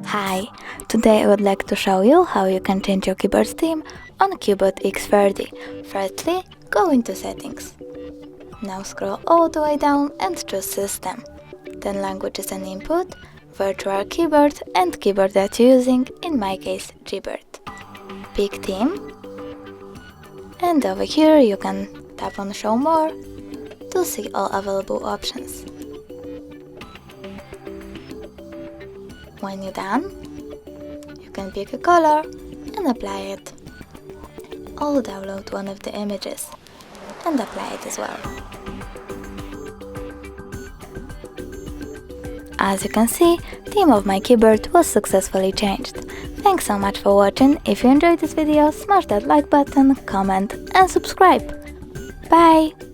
Hi, today I would like to show you how you can change your keyboard theme on CUBOT X30. Firstly, go into Settings. Now scroll all the way down and choose System. Then Languages and Input, Virtual Keyboard and keyboard that you're using, in my case Gbird. Pick Theme, and over here you can tap on Show More to see all available options. When you're done, you can pick a color and apply it. I'll download one of the images and apply it as well. As you can see, theme of my keyboard was successfully changed. Thanks so much for watching. If you enjoyed this video, smash that like button, comment and subscribe. Bye!